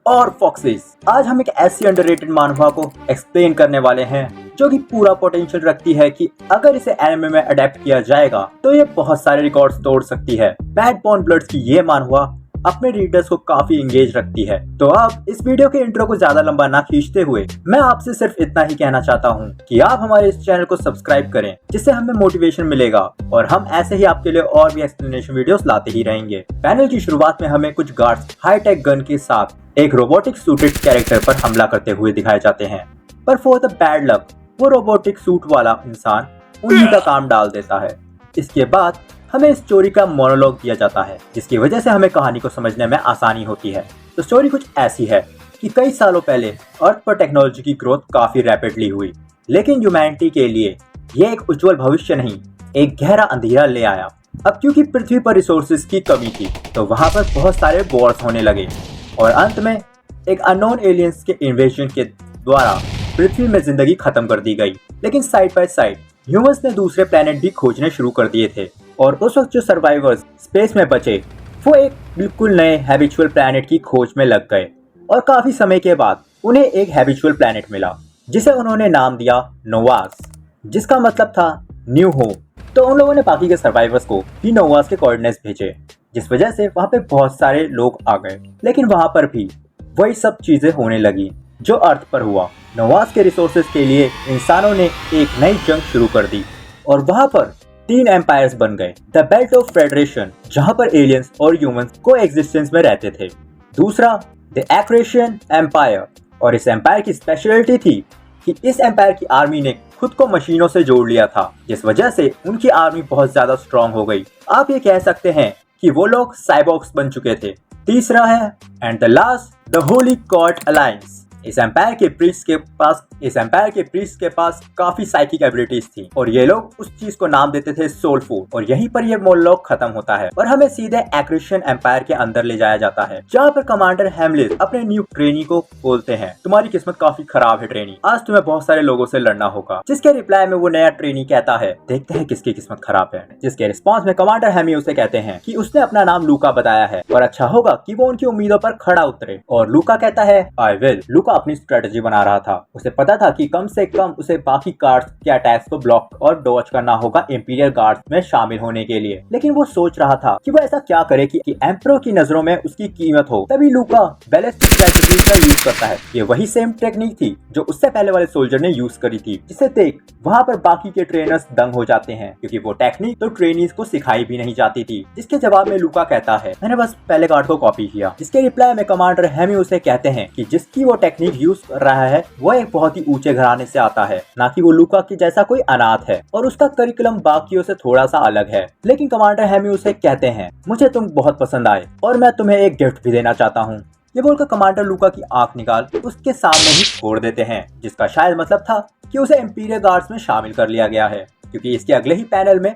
और फॉक्सेस। आज हम एक ऐसी अंडररेटेड मानवा को एक्सप्लेन करने वाले हैं जो कि पूरा पोटेंशियल रखती है कि अगर इसे एनिमे में अडेप्ट किया जाएगा तो ये बहुत सारे रिकॉर्ड्स तोड़ सकती है। बैड बॉर्न ब्लड्स की ये मानवा अपने रीडर्स को काफी एंगेज रखती है। तो अब इस वीडियो के इंट्रो को ज्यादा लंबा ना खींचते हुए मैं आपसे सिर्फ इतना ही कहना चाहता हूँ कि आप हमारे इस चैनल को सब्सक्राइब करें, जिससे हमें मोटिवेशन मिलेगा और हम ऐसे ही आपके लिए और भी एक्सप्लेनेशन वीडियोस लाते ही रहेंगे। पैनल की शुरुआत में हमें कुछ गार्ड्स हाईटेक गन के साथ एक रोबोटिक सूटेड कैरेक्टर पर हमला करते हुए दिखाए जाते हैं, पर फॉर द बैड लक वो रोबोटिक सूट वाला इंसान उन्हीं का काम डाल देता है। इसके बाद हमें इस स्टोरी का मोनोलॉग दिया जाता है, जिसकी वजह से हमें कहानी को समझने में आसानी होती है। तो स्टोरी कुछ ऐसी है कि कई सालों पहले अर्थ पर टेक्नोलॉजी की ग्रोथ काफी रैपिडली हुई, लेकिन ह्यूमैनिटी के लिए ये एक उज्जवल भविष्य नहीं, एक गहरा अंधेरा ले आया। अब क्योंकि पृथ्वी पर रिसोर्सेज की कमी थी तो वहां पर बहुत सारे वॉर्स होने लगे और अंत में एक अननोन एलियंस के इन्वेजन के द्वारा पृथ्वी में जिंदगी खत्म कर दी गई। लेकिन साइड बाय साइड ह्यूमंस ने दूसरे प्लेनेट भी खोजने शुरू कर दिए थे और उस वक्त जो सर्वाइवर्स स्पेस में बचे वो एक बिल्कुल नए हैबिचुअल प्लेनेट की खोज में लग गए और काफी समय के बाद उन्हें एक हैबिचुअल प्लेनेट मिला जिसे उन्होंने नाम दिया नोवास, जिसका मतलब था न्यू होम। तो उन लोगों ने बाकी के सर्वाइवर्स को भी नोवास के कोऑर्डिनेट्स भेजे, जिस वजह से वहाँ पे बहुत सारे लोग आ गए। लेकिन वहाँ पर भी वही सब चीजें होने लगी जो अर्थ पर हुआ। नोवास के रिसोर्सेज के लिए इंसानों ने एक नई जंग शुरू कर दी और वहाँ पर 3 एम्पायर्स बन गए। द बेल्ट ऑफ फेडरेशन, जहाँ पर एलियंस और ह्यूमंस को एग्जिस्टेंस में रहते थे। दूसरा द एक्रेशियन एम्पायर, और इस एम्पायर की स्पेशलिटी थी कि इस एम्पायर की आर्मी ने खुद को मशीनों से जोड़ लिया था, जिस वजह से उनकी आर्मी बहुत ज्यादा स्ट्रॉन्ग हो गई। आप ये कह सकते हैं कि वो लोग साइबॉर्ग्स बन चुके थे। तीसरा है and the last the holy court alliance. इस एम्पायर के प्रीस्ट के पास काफी साइकिक एबिलिटीज थी और ये लोग उस चीज को नाम देते थे सोल फूड। और यहीं पर ये मोनोलॉग खत्म होता है और हमें सीधे एक्रेशियन एम्पायर के अंदर ले जाया जाता है, जहाँ पर कमांडर हेमलिस अपने न्यू ट्रेनी को बोलते हैं, तुम्हारी किस्मत काफी खराब है ट्रेनी, आज तुम्हें बहुत सारे लोगों से लड़ना होगा। जिसके रिप्लाई में वो नया ट्रेनी कहता है, देखते हैं किसकी किस्मत खराब है। जिसके रिस्पॉन्स में कमांडर हेमी उसे कहते हैं कि उसने अपना नाम लूका बताया है और अच्छा होगा कि वो उनकी उम्मीदों पर खड़ा उतरे। और लूका कहता है आई विल। लूका अपनी स्ट्रेटजी बना रहा था। उसे पता था कि कम से कम उसे बाकी गार्ड्स के अटैक्स को ब्लॉक और डॉज करना होगा इंपीरियल गार्ड्स में शामिल होने के लिए। लेकिन वो सोच रहा था कि वो ऐसा क्या करे कि एम्परर की नजरों में उसकी कीमत हो। तभी लूका बैलिस्टिक स्ट्रेटजी का यूज करता है। ये वही सेम टेक्निक थी जो उससे पहले वाले सोल्जर ने यूज करी थी, जिसे देख वहाँ पर बाकी के ट्रेनर्स दंग हो जाते हैं, क्योंकि वो टेक्निक तो ट्रेनीज को सिखाई भी नहीं जाती थी। जिसके जवाब में लूका कहता है, मैंने बस पहले गार्ड को कॉपी किया। जिसके रिप्लाई में कमांडर हेमी उसे कहते हैं कि जिसकी वो टेक्निक यूज कर रहा है वो एक बहुत ही ऊंचे घराने से आता है, ना कि वो लूका की जैसा कोई अनाथ है और उसका करिकुलम बाकियों से थोड़ा सा अलग है। लेकिन कमांडर हेमी उसे कहते हैं, मुझे तुम बहुत पसंद आए और मैं तुम्हें एक गिफ्ट भी देना चाहता हूँ। ये बोलकर कमांडर लूका की आंख निकाल उसके सामने ही छोड़ देते हैं, जिसका शायद मतलब था कि उसे इंपीरियल गार्ड्स में शामिल कर लिया गया है। क्योंकि इसके अगले ही पैनल में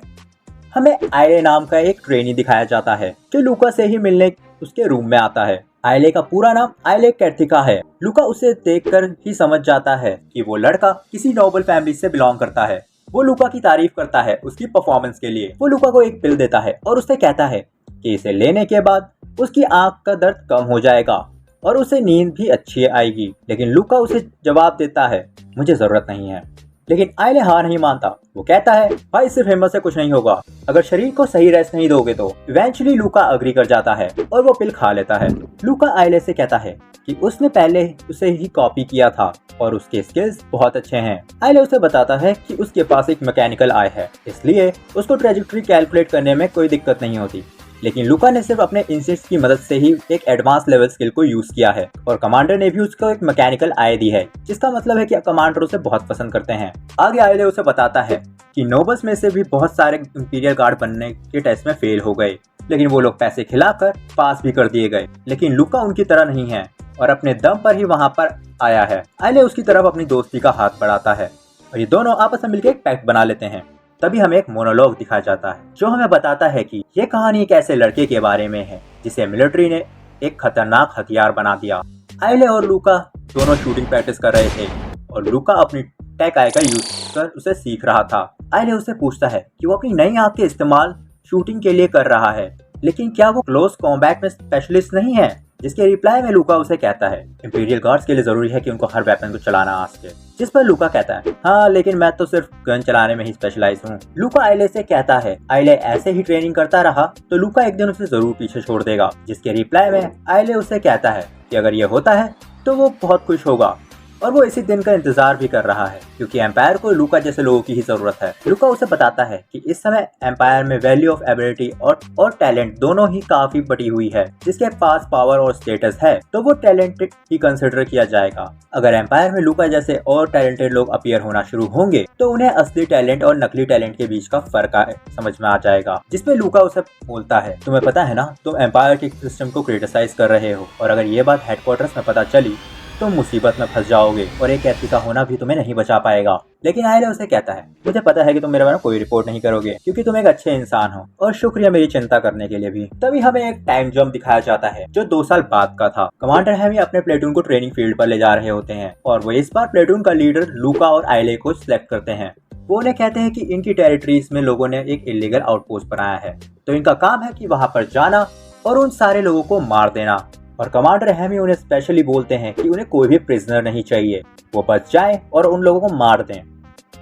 हमें आइले नाम का एक ट्रेनी दिखाया जाता है जो लूका से ही मिलने उसके रूम में आता है। आइले का पूरा नाम आइले कैर्थिका है। लूका उसे देखकर ही समझ जाता है कि वो लड़का किसी नोबल फैमिली से बिलोंग करता है। वो लूका की तारीफ करता है उसकी परफॉर्मेंस के लिए। वो लूका को एक पिल देता है और उसे कहता है कि इसे लेने के बाद उसकी आंख का दर्द कम हो जाएगा और उसे नींद भी अच्छी आएगी। लेकिन लूका उसे जवाब देता है, मुझे जरूरत नहीं है। लेकिन आइले हार नहीं मानता। वो कहता है, भाई सिर्फ हिम्मत से कुछ नहीं होगा, अगर शरीर को सही रेस्ट नहीं दोगे तो। इवेंचुअली लूका अग्री कर जाता है और वो पिल खा लेता है। लूका आइले से कहता है कि उसने पहले उसे ही कॉपी किया था और उसके स्किल्स बहुत अच्छे हैं। आइले उसे बताता है कि उसके पास एक मैकेनिकल आई है, इसलिए उसको ट्रेजेक्टरी कैलकुलेट करने में कोई दिक्कत नहीं होती। लेकिन लूका ने सिर्फ अपने इंस्टिंक्ट्स की मदद से ही एक एडवांस लेवल स्किल को यूज किया है और कमांडर ने भी उसको एक मैकेनिकल आई दी है, जिसका मतलब है कि कमांडर उसे बहुत पसंद करते हैं। आगे आइले उसे बताता है कि नोबल्स में से भी बहुत सारे इंपीरियल गार्ड बनने के टेस्ट में फेल हो गए, लेकिन वो लोग पैसे खिलाकर पास भी कर दिए गए। लेकिन लूका उनकी तरह नहीं है और अपने दम पर ही वहाँ पर आया है। आइले उसकी तरफ अपनी दोस्ती का हाथ बढ़ाता है और ये दोनों आपस में मिलकर एक पैक्ट बना लेते हैं। तभी हमें एक मोनोलॉग दिखाया जाता है जो हमें बताता है कि ये कहानी एक ऐसे लड़के के बारे में है जिसे मिलिट्री ने एक खतरनाक हथियार बना दिया। आइले और लूका दोनों शूटिंग प्रैक्टिस कर रहे थे और लूका अपनी टेक आई का यूज कर उसे सीख रहा था। आइले उससे पूछता है कि वो अपनी नई आंख के इस्तेमाल शूटिंग के लिए कर रहा है, लेकिन क्या वो क्लोज कॉम्बैट में स्पेशलिस्ट नहीं है। जिसके रिप्लाई में लूका उसे कहता है इंपीरियल गार्ड्स के लिए जरूरी है कि उनको हर वेपन को चलाना आ सके। जिस पर लूका कहता है हाँ लेकिन मैं तो सिर्फ गन चलाने में ही स्पेशलाइज हूँ। लूका आइले से कहता है आइले ऐसे ही ट्रेनिंग करता रहा तो लूका एक दिन उसे जरूर पीछे छोड़ देगा। जिसके रिप्लाई में आइले उसे कहता है कि अगर ये होता है तो वो बहुत खुश होगा और वो इसी दिन का इंतजार भी कर रहा है क्योंकि एम्पायर को लूका जैसे लोगों की ही जरूरत है। लूका उसे बताता है कि इस समय एम्पायर में वैल्यू ऑफ एबिलिटी और टैलेंट दोनों ही काफी बढ़ी हुई है। जिसके पास पावर और स्टेटस है तो वो टैलेंटेड ही कंसिडर किया जाएगा। अगर एम्पायर में लूका जैसे और टैलेंटेड लोग अपीयर होना शुरू होंगे तो उन्हें असली टैलेंट और नकली टैलेंट के बीच का फर्क समझ में आ जाएगा। जिसमें लूका उसे बोलता है तुम्हें पता है ना तुम एम्पायर के सिस्टम को क्रिटिसाइज कर रहे हो और अगर ये बात हेडक्वार्टर्स में पता चली तो मुसीबत में फंस जाओगे और एक कैदी का होना भी तुम्हें नहीं बचा पाएगा। लेकिन आइले उसे कहता है मुझे पता है कि तुम मेरे बारे में कोई रिपोर्ट नहीं करोगे क्योंकि तुम एक अच्छे इंसान हो और शुक्रिया मेरी चिंता करने के लिए भी। तभी हमें एक टाइम जंप दिखाया जाता है जो 2 साल बाद का था। कमांडर हैमी अपने प्लेटून को ट्रेनिंग फील्ड पर ले जा रहे होते हैं और वो इस बार प्लेटून का लीडर लूका और आइले को सिलेक्ट करते हैं। वो उन्हें कहते हैं कि इनकी टेरिटरीज में लोगों ने एक इलीगल आउटपोस्ट बनाया है तो इनका काम है कि वहां पर जाना और उन सारे लोगों को मार देना। और कमांडर हैमी उन्हें स्पेशली बोलते हैं कि उन्हें कोई भी प्रिजनर नहीं चाहिए, वो बच जाएं और उन लोगों को मार दें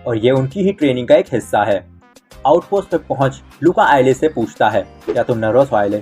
और ये उनकी ही ट्रेनिंग का एक हिस्सा है। आउटपोस्ट तक पहुंच लूका आइले से पूछता है क्या तुम नर्वस हो आइले?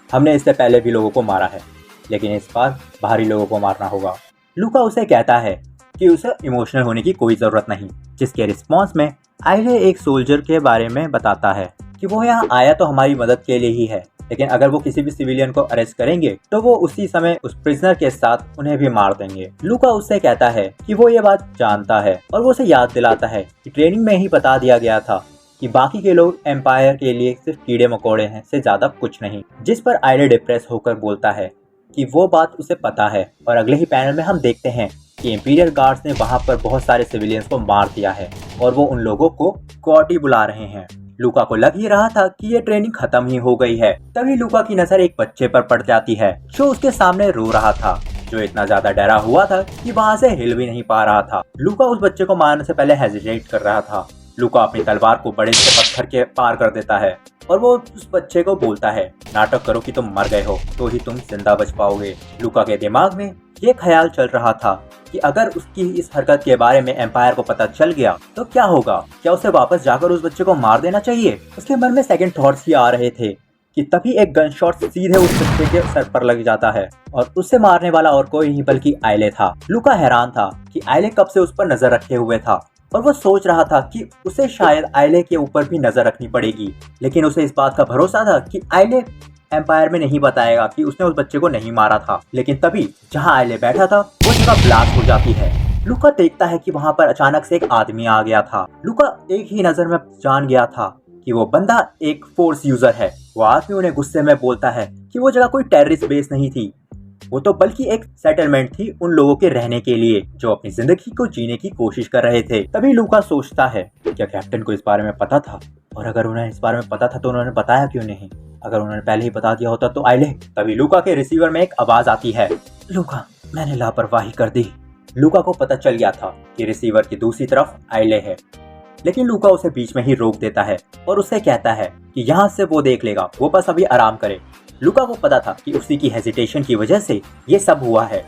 हमने इससे पहले भी लोगों को मारा है लेकिन इस बार बाहरी लोगों को मारना होगा। लूका उसे कहता है कि उसे इमोशनल होने की कोई जरूरत नहीं। जिसके रिस्पॉन्स में आइले एक सोल्जर के बारे में बताता है कि वो यहाँ आया तो हमारी मदद के लिए ही है लेकिन अगर वो किसी भी सिविलियन को अरेस्ट करेंगे तो वो उसी समय उस प्रिजनर के साथ उन्हें भी मार देंगे। लूका उससे कहता है कि वो ये बात जानता है और वो उसे याद दिलाता है कि ट्रेनिंग में ही बता दिया गया था कि बाकी के लोग एम्पायर के लिए सिर्फ कीड़े मकोड़े हैं से ज्यादा कुछ नहीं। जिस पर आइले डिप्रेस होकर बोलता है कि वो बात उसे पता है और अगले ही पैनल में हम देखते हैं कि इंपीरियल गार्ड्स ने वहां पर बहुत सारे सिविलियंस को मार दिया है और वो उन लोगों को कोर्टी बुला रहे हैं। लूका को लग ही रहा था कि ये ट्रेनिंग खत्म ही हो गई है। तभी लूका की नजर एक बच्चे पर पड़ जाती है जो उसके सामने रो रहा था, जो इतना ज्यादा डरा हुआ था कि वहां से हिल भी नहीं पा रहा था। लूका उस बच्चे को मारने से पहले हेजिटेट कर रहा था। लूका अपनी तलवार को बड़े से पत्थर के पार कर देता है और वो उस बच्चे को बोलता है नाटक करो कि तुम मर गए हो तो ही तुम जिंदा बच पाओगे। लूका के दिमाग में ये ख्याल चल रहा था कि अगर उसकी इस हरकत के बारे में एम्पायर को पता चल गया तो क्या होगा, क्या उसे वापस जाकर उस बच्चे को मार देना चाहिए। उसके मन में सेकंड थॉट्स ही आ रहे थे कि तभी एक गन शॉट सीधे उस बच्चे के सर पर लग जाता है और उससे मारने वाला और कोई नहीं बल्कि आइले था। लूका हैरान था कि आइले कब से उस पर नजर रखे हुए था और वो सोच रहा था कि उसे शायद आइले के ऊपर भी नजर रखनी पड़ेगी, लेकिन उसे इस बात का भरोसा था कि आइले एम्पायर में नहीं बताएगा कि उसने उस बच्चे को नहीं मारा था। लेकिन तभी जहां आइले बैठा था वो जगह ब्लास्ट हो जाती है। लूका देखता है कि वहां पर अचानक से एक आदमी आ गया था। लूका एक ही नजर में जान गया था कि वो बंदा एक फोर्स यूजर है। वो आदमी उन्हें गुस्से में बोलता है कि वो जगह कोई टेररिस्ट बेस नहीं थी, वो तो बल्कि एक सेटलमेंट थी उन लोगों के रहने के लिए जो अपनी जिंदगी को जीने की कोशिश कर रहे थे। तभी लूका सोचता है क्या कैप्टन को इस बारे में पता था, और अगर उन्हें इस बारे में पता था तो उन्होंने बताया क्यों नहीं, अगर उन्होंने पहले ही बता दिया होता तो आइले। तभी लूका के रिसीवर में एक आवाज आती है, लूका मैंने लापरवाही कर दी। लूका को पता चल गया था कि रिसीवर की दूसरी तरफ आइले है, लेकिन लूका उसे बीच में ही रोक देता है और उससे कहता है कि यहाँ से वो देख लेगा, वो बस अभी आराम करे। लूका को पता था कि उसी की हेजिटेशन की वजह से ये सब हुआ है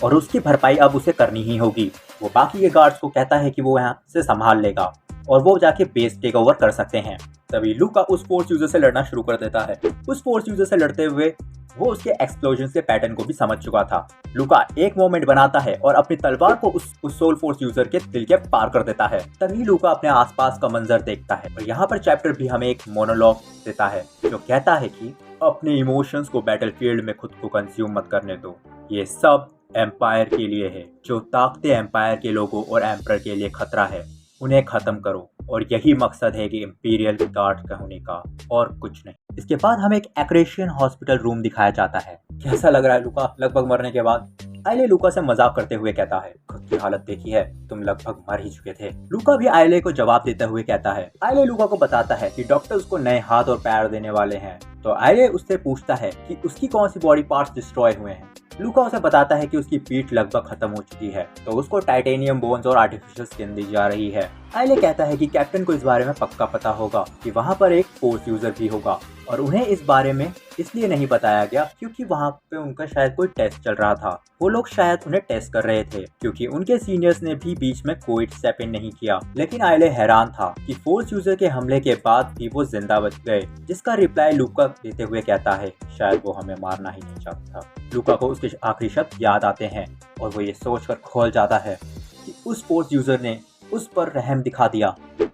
और उसकी भरपाई अब उसे करनी ही होगी। वो बाकी के गार्ड्स को कहता है कि वो यहाँ से संभाल लेगा और वो जाके बेस टेक ओवर कर सकते हैं। तभी लूका उस फोर्स यूजर से लड़ना शुरू कर देता है। उस फोर्स यूजर से लड़ते हुए वो उसके एक्सप्लोजन के पैटर्न को भी समझ चुका था। लूका एक मोमेंट बनाता है और अपनी तलवार को उस सोल फोर्स यूजर के दिल के पार कर देता है। तभी लूका अपने आसपास का मंजर देखता है और यहाँ पर चैप्टर भी हमें एक मोनोलॉग देता है जो कहता है कि अपने इमोशंस को बैटलफील्ड में खुद को कंज्यूम मत करने दो, ये सब एम्पायर के लिए है। जो ताकतें एम्पायर के लोगों और एम्परर के लिए खतरा है उन्हें खत्म करो, और यही मकसद है कि इंपीरियल गार्ड का होने का, और कुछ नहीं। इसके बाद हमें एक एक्रेशियन हॉस्पिटल रूम दिखाया जाता है। कैसा लग रहा है लूका लगभग मरने के बाद? आइले लूका से मजाक करते हुए कहता है, खुद की हालत देखी है, तुम लगभग मर ही चुके थे। लूका भी आइले को जवाब देते हुए कहता है। आइले लूका को बताता है कि डॉक्टर उसको नए हाथ और पैर देने वाले हैं तो आइले उससे पूछता है कि उसकी कौन सी बॉडी पार्ट्स डिस्ट्रॉय हुए हैं। लूका उसे बताता है कि उसकी पीठ लगभग खत्म हो चुकी है, तो उसको टाइटेनियम बोन्स और आर्टिफिशियल स्किन दी जा रही है। आइले कहता है कि कैप्टन को इस बारे में पक्का पता होगा कि वहाँ पर एक फोर्स यूजर भी होगा, और उन्हें इस बारे में इसलिए नहीं बताया गया क्योंकि वहाँ पे उनका शायद कोई टेस्ट चल रहा था। वो लोग शायद उन्हें टेस्ट कर रहे थे क्योंकि उनके सीनियर्स ने भी बीच में कोई स्टेप इन नहीं किया। लेकिन आइले हैरान था कि फोर्स यूजर के हमले के बाद भी वो जिंदा बच गए, जिसका रिप्लाई लूका देते हुए कहता है शायद वो हमें मारना ही नहीं चाहता था। लूका को उसके आखिरी शब्द याद आते हैं और वो ये सोचकर खोल जाता है कि उस फोर्स यूजर ने उस पर रहम दिखा दिया।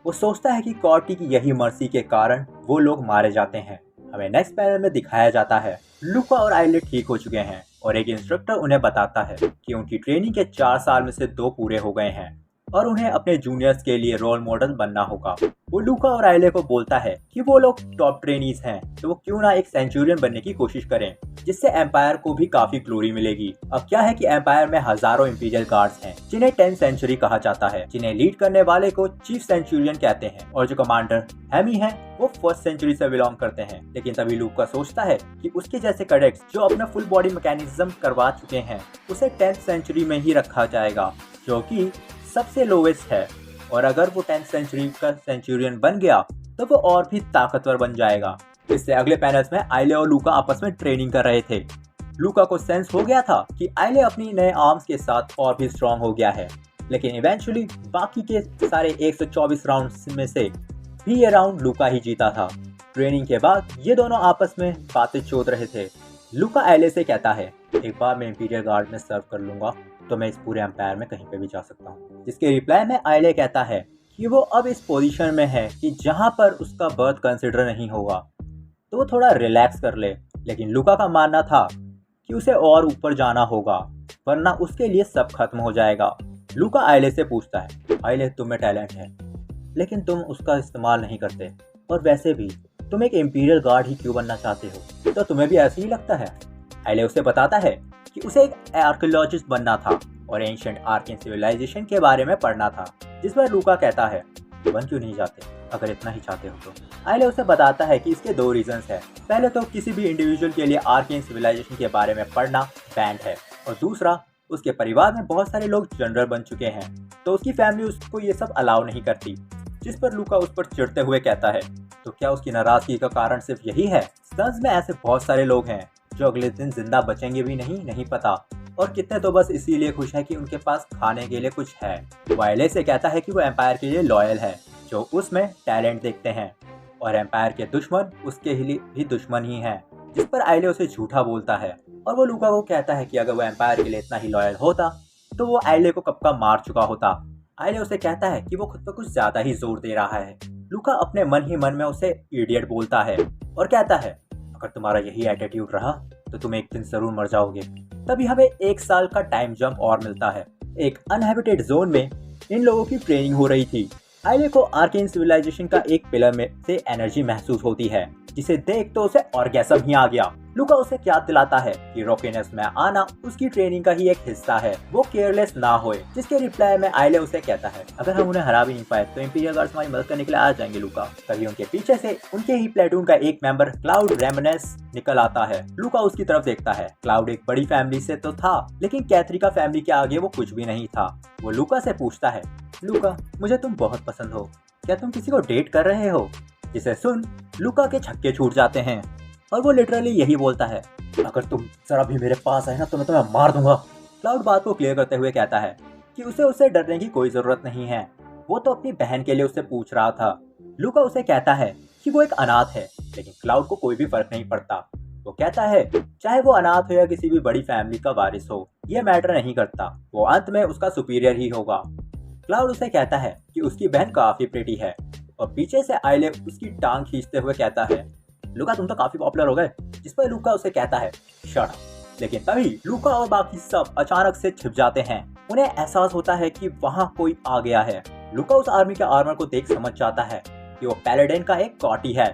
वो सोचता है कि कॉर्टी की यही मर्सी के कारण वो लोग मारे जाते हैं। हमें नेक्स्ट पैनल में दिखाया जाता है लूका और आइले ठीक हो चुके हैं और एक इंस्ट्रक्टर उन्हें बताता है कि उनकी ट्रेनिंग के 4 साल में से 2 पूरे हो गए हैं और उन्हें अपने जूनियर्स के लिए रोल मॉडल बनना होगा। वो लूका और आइले को बोलता है कि वो लोग टॉप ट्रेनीज हैं, तो वो क्यों ना एक सेंचुरियन बनने की कोशिश करें, जिससे एम्पायर को भी काफी ग्लोरी मिलेगी। अब क्या है कि एम्पायर में हजारों इंपीरियल गार्ड्स हैं जिन्हें 10th सेंचुरी कहा जाता है, जिन्हें लीड करने वाले को चीफ सेंचुरियन कहते हैं, और जो कमांडर हैमी है वो 1st सेंचुरी से बिलोंग करते हैं। लेकिन तभी लूका सोचता है कि उसके जैसे कैडेट्स जो अपना फुल बॉडी मैकेनिज्म करवा चुके हैं उसे 10th सेंचुरी में ही रखा जाएगा, जो कि सबसे लोवेस्ट है, और अगर वो 10th सेंचुरी का सेंचुरियन बन गया तो वो और भी ताकतवर बन जाएगा। इससे अगले पैनल्स में आइले और लूका आपस में ट्रेनिंग कर रहे थे। लूका को सेंस हो गया था कि आइले अपनी नए आर्म्स के साथ और भी स्ट्रांग हो गया है, लेकिन इवेंचुअली बाकी के सारे 124 राउंड्स में से भी ये राउंड लूका ही जीता था। ट्रेनिंग के बाद ये दोनों आपस में बातें चोद रहे थे। लूका आइले से कहता है एक बार मैं इंपीरियल गार्ड में सर्व कर लूंगा तो मैं इस पूरे एम्पायर में कहीं पे भी जा सकता हूँ, जिसके रिप्लाई में आइले कहता है कि वो अब इस पोजीशन में है कि जहाँ पर उसका बर्थ कंसिडर नहीं होगा, तो वो थोड़ा रिलैक्स कर ले। लेकिन लूका का मानना था कि उसे और ऊपर जाना होगा वरना उसके लिए सब खत्म हो जाएगा। लूका आइले से पूछता है आइले तुम में टैलेंट है लेकिन तुम उसका इस्तेमाल नहीं करते, और वैसे भी तुम एक इंपीरियल गार्ड ही क्यों बनना चाहते हो, तो तुम्हें भी ऐसे ही लगता है। आइले उसे बताता है कि उसे एक आर्कियोलॉजिस्ट बनना था और एंशिएंट आर्कियन सिविलाइजेशन के बारे में पढ़ना था, जिस पर लूका कहता है बन क्यों नहीं जाते अगर इतना ही चाहते हो तो। आइले उसे बताता है कि इसके 2 रीजंस है। पहले तो किसी भी इंडिविजुअल के लिए आर्कियन सिविलाइजेशन के बारे में पढ़ना बैंड है, और दूसरा उसके परिवार में बहुत सारे लोग जनरल बन चुके हैं, तो उसकी फैमिली उसको ये सब अलाउ नहीं करती। जिस पर लूका उस पर चिढ़ते हुए कहता है तो क्या उसकी नाराजगी का कारण सिर्फ यही है? सन्स में ऐसे बहुत सारे लोग हैं जो अगले दिन जिंदा बचेंगे भी नहीं पता, और कितने तो बस इसीलिए खुश है कि उनके पास खाने के लिए कुछ है। वो आइले से कहता है कि वो एम्पायर के लिए लॉयल है, जो उसमें टैलेंट देखते हैं, और एम्पायर के दुश्मन उसके लिए भी दुश्मन ही हैं। जिस पर आइले उसे झूठा बोलता है, और वो लूका को कहता है कि अगर वो एम्पायर के लिए इतना ही लॉयल होता तो वो आइले को कब का मार चुका होता। आइले उसे कहता है कि वो खुद पर कुछ ज्यादा ही जोर दे रहा है। लूका अपने मन ही मन में उसे इडियट बोलता है और कहता है अगर तुम्हारा यही एटीट्यूड रहा तो तुम एक दिन जरूर मर जाओगे। तभी हमें 1 साल का टाइम जंप और मिलता है। एक अनहैबिटेड जोन में इन लोगों की ट्रेनिंग हो रही थी। आइले को आर्केन सिविलाइजेशन का एक पिलर में से एनर्जी महसूस होती है, जिसे देख तो उसे ऑर्गेज़म ही आ गया। लूका उसे क्या दिलाता है कि रॉकीनेस में आना उसकी ट्रेनिंग का ही एक हिस्सा है, वो केयरलेस ना होए। जिसके रिप्लाई में आइले उसे कहता है अगर हम उन्हें हरा भी नहीं पाए तो इंपीरियल गार्ड्स हमारी मदद करने के लिए आ जाएंगे लूका। तभी उनके पीछे से उनके ही प्लेटून का एक मेंबर क्लाउड रेमनेस निकल आता है। लूका उसकी तरफ देखता है। क्लाउड एक बड़ी फैमिली से तो था, लेकिन कैथरिका फैमिली के आगे वो कुछ भी नहीं था। वो लूका से पूछता है लूका मुझे तुम बहुत पसंद हो, क्या तुम किसी को डेट कर रहे हो? जिसे सुन लूका के छक्के छूट जाते हैं और वो लिटरली यही बोलता है अगर तुम जरा भी मेरे पास आए ना तो मैं तुम्हें मार दूंगा। क्लाउड बात को क्लियर करते हुए कहता है कि उसे डरने की कोई जरूरत नहीं है, वो तो अपनी बहन के लिए उससे पूछ रहा था। लूका उसे कहता है कि वो एक अनाथ है, लेकिन क्लाउड को कोई भी फर्क नहीं पड़ता। वो कहता है चाहे वो अनाथ हो या किसी भी बड़ी फैमिली का वारिस हो, ये मैटर नहीं करता, वो अंत में उसका सुपीरियर ही होगा। क्लाउड उसे कहता है कि उसकी बहन काफी प्रिटी है, और पीछे से आइले उसकी टांग खींचते हुए कहता है लूका तुम तो काफी पॉपुलर हो गए। जिस पर लूका उसे कहता है शट अप। लेकिन तभी लूका और बाकी सब अचानक से छिप जाते हैं। उन्हें एहसास होता है कि वहां कोई आ गया है। लूका उस आर्मी के आर्मर को देख समझ जाता है कि वो पैलेडिन का एक कॉटी है।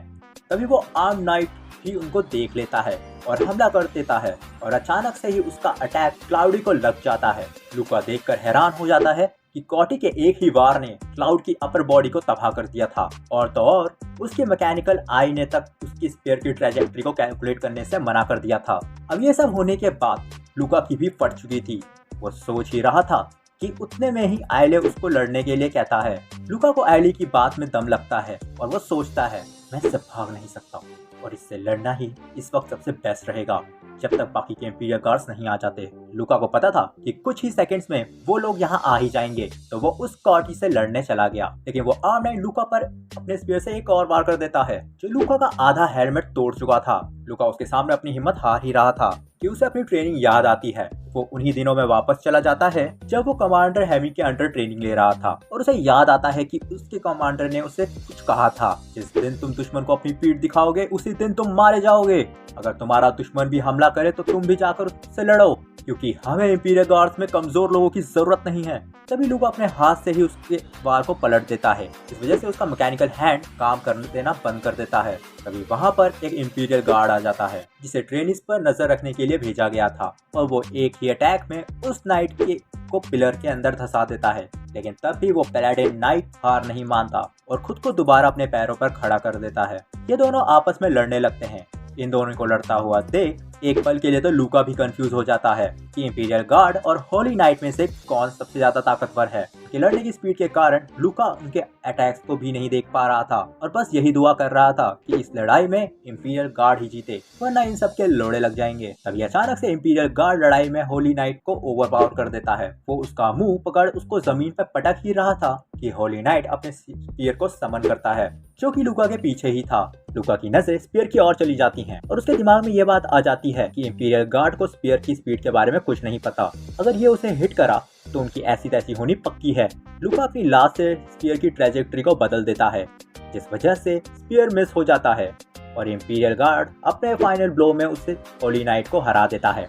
तभी वो आर्म नाइट भी उनको देख लेता है और हमला कर देता है, और अचानक से ही उसका अटैक क्लाउडी को लग जाता है। लूका देखकर हैरान हो जाता है कि कॉटी के एक ही वार ने क्लाउड की अपर बॉडी को तबाह कर दिया था, और तो और उसके मैकेनिकल आई ने तक उसकी स्पीयर की ट्रेजेक्टरी को कैलकुलेट करने से मना कर दिया था। अब ये सब होने के बाद लूका की भी फट चुकी थी। वो सोच ही रहा था कि उतने में ही आइले उसको लड़ने के लिए कहता है। लूका को आइले की बात में दम लगता है और वो सोचता है मैं इससे भाग नहीं सकता और इससे लड़ना ही इस वक्त सबसे बेस्ट रहेगा जब तक बाकी के इंपीरियल गार्ड्स नहीं आ जाते। लूका को पता था कि कुछ ही सेकंड्स में वो लोग यहाँ आ ही जाएंगे, तो वो उस कॉटी से लड़ने चला गया। लेकिन वो R9 लूका पर अपने स्पीयर से एक और वार कर देता है जो लूका का आधा हेलमेट तोड़ चुका था। लूका उसके सामने अपनी हिम्मत हार ही रहा था कि उसे अपनी ट्रेनिंग याद आती है। वो उन्हीं दिनों में वापस चला जाता है जब वो कमांडर हेमी के अंडर ट्रेनिंग ले रहा था, और उसे याद आता है कि उसके कमांडर ने उसे कुछ कहा था, जिस दिन तुम दुश्मन को अपनी पीठ दिखाओगे उसी दिन तुम मारे जाओगे। अगर तुम्हारा दुश्मन भी हमला करे तो तुम भी जाकर उससे लड़ो, क्योंकि हमें इंपीरियल गार्ड्स में कमजोर लोगों की जरूरत नहीं है। तभी लूका अपने हाथ से ही उसके वार को पलट देता है। इस वजह से उसका मैकेनिकल हैंड काम करने देना बंद कर देता है। तभी वहां पर एक इंपीरियल गार्ड आ जाता है जिसे ट्रेनिस पर नजर रखने के लिए भेजा गया था, और वो एक ही अटैक में उस नाइट को पिलर के अंदर धंसा देता है। लेकिन तब भी वो पैलाडिन नाइट हार नहीं मानता और खुद को दोबारा अपने पैरों पर खड़ा कर देता है। ये दोनों आपस में लड़ने लगते हैं। इन दोनों को लड़ता हुआ देख एक पल के लिए तो लूका भी कंफ्यूज हो जाता है कि इंपीरियल गार्ड और होली नाइट में से कौन सबसे ज्यादा ताकतवर है। कि लड़ने की स्पीड के कारण लूका उनके अटैक्स को भी नहीं देख पा रहा था और बस यही दुआ कर रहा था कि इस लड़ाई में इंपीरियल गार्ड ही जीते, वरना इन सब के लोड़े लग जाएंगे। तभी अचानक से इंपीरियल गार्ड लड़ाई में होली नाइट को ओवरपावर कर देता है। वो उसका मुंह पकड़ उसको जमीन पर पटक ही रहा था कि होली नाइट अपने स्पीयर को समन करता है, जो कि लूका के पीछे ही था। लूका की नजरें स्पीयर की ओर चली जाती हैं और उसके दिमाग में ये बात आ जाती है कि इंपीरियल गार्ड को स्पीयर की स्पीड के बारे में कुछ नहीं पता। अगर ये उसे हिट करा तो उनकी ऐसी तैसी होनी पक्की है। लूका अपनी लात से स्पीयर की ट्रेजेक्टरी को बदल देता है, जिस वजह से स्पीयर मिस हो जाता है और इंपीरियल गार्ड अपने फाइनल ब्लो में उसे होली नाइट को हरा देता है।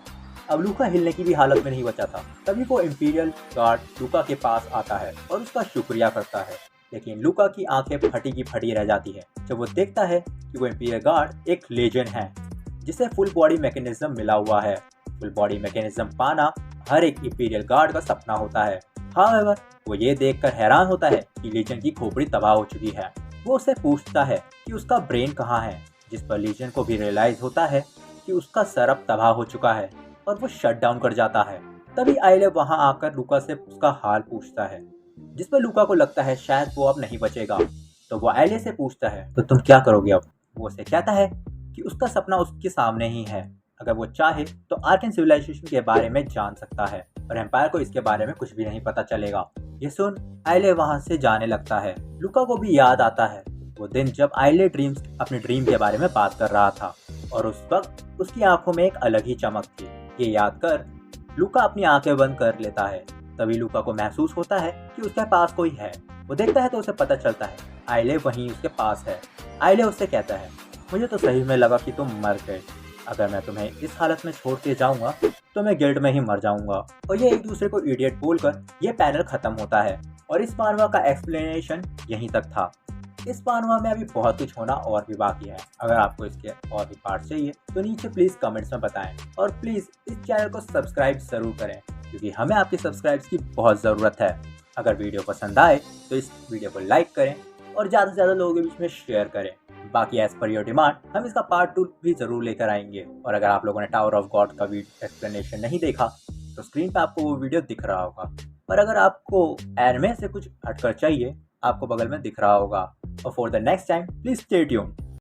अब लूका हिलने की भी हालत में नहीं बचा था। तभी वो इंपीरियल गार्ड लूका के पास आता है और उसका शुक्रिया करता है, लेकिन लूका की आंखें फटी की फटी रह जाती है जब वो देखता है कि वो इंपीरियल गार्ड एक लेजेंड है जिसे फुल बॉडी मैकेनिज्म मिला हुआ है। फुल बॉडी मैकेनिज्म पाना हर एक इंपीरियल गार्ड का सपना होता है। हाउएवर वो ये देखकर हैरान होता है कि लीजन की खोपड़ी तबाह हो चुकी है। वो उससे पूछता है कि उसका ब्रेन कहाँ है, जिस पर लीजन को भी रियलाइज होता है कि उसका सर अब तबाह हो चुका है और वो शट डाउन कर जाता है। तभी आइले वहां आकर लूका से उसका हाल पूछता है, जिस पर लूका को लगता है शायद वो अब नहीं बचेगा। तो वो आइले से पूछता है तो तुम क्या करोगे अब। वो उसे कहता है कि उसका सपना उसके सामने ही है, अगर वो चाहे तो आर्कन सिविलाइजेशन के बारे में जान सकता है और एम्पायर को इसके बारे में कुछ भी नहीं पता चलेगा। ये सुन आइले वहां से जाने लगता है। लूका को भी याद आता है वो दिन जब आइले ड्रीम्स अपने ड्रीम के बारे में बात कर रहा था और उस वक्त उसकी आंखों में एक अलग ही चमक थी। ये याद कर लूका अपनी आंखें बंद कर लेता है। तभी लूका को महसूस होता है कि उसके पास कोई है। वो देखता है तो उसे पता चलता है आइले वहीं उसके पास है। आइले उससे कहता है मुझे तो सही में लगा कि तुम मर गए। अगर मैं तुम्हें इस हालत में छोड़ के जाऊंगा तो मैं गिल्ड में ही मर जाऊंगा। और ये एक दूसरे को इडियट बोलकर ये पैनल खत्म होता है और इस मानवा का एक्सप्लेनेशन यहीं तक था। इस मानवा में अभी बहुत कुछ होना और भी बाकी है। अगर आपको इसके और भी पार्ट चाहिए तो नीचे प्लीज कमेंट्स में बताएं और प्लीज इस चैनल को सब्सक्राइब जरूर करें, क्योंकि हमें आपके सब्सक्राइब्स की बहुत ज़रूरत है। अगर वीडियो पसंद आए तो इस वीडियो को लाइक करें और ज़्यादा से ज़्यादा लोगों के बीच में शेयर करें। बाकी एज पर योर डिमांड हम इसका पार्ट 2 भी ज़रूर लेकर आएंगे। और अगर आप लोगों ने टावर ऑफ गॉड का वीडियो एक्सप्लेनेशन नहीं देखा तो स्क्रीन पर आपको वो वीडियो दिख रहा होगा। और अगर आपको एनिमे से कुछ हटकर चाहिए आपको बगल में दिख रहा होगा। और for the next time please stay tuned.